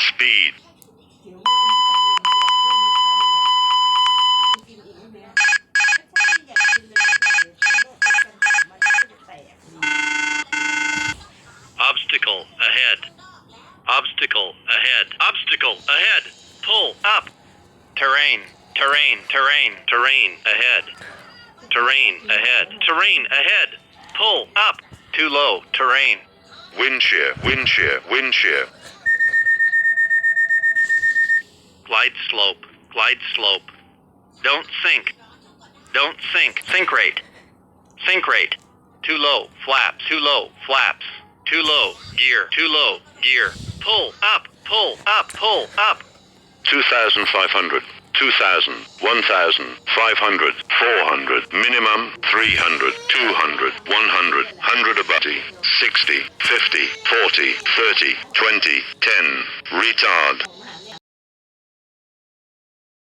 speed. Obstacle ahead. Obstacle ahead. Obstacle ahead. Pull up. Terrain ahead. Terrain ahead. Pull up. Too low. Terrain. Wind shear. Glide slope. Don't sink. Sink rate. Too low. Flaps. Too low. Gear. Pull up. 2,500. 2,000, 1,000, 500, 400, minimum 300, 200, 100, 100 above 60, 50, 40, 30, 20, 10, retard.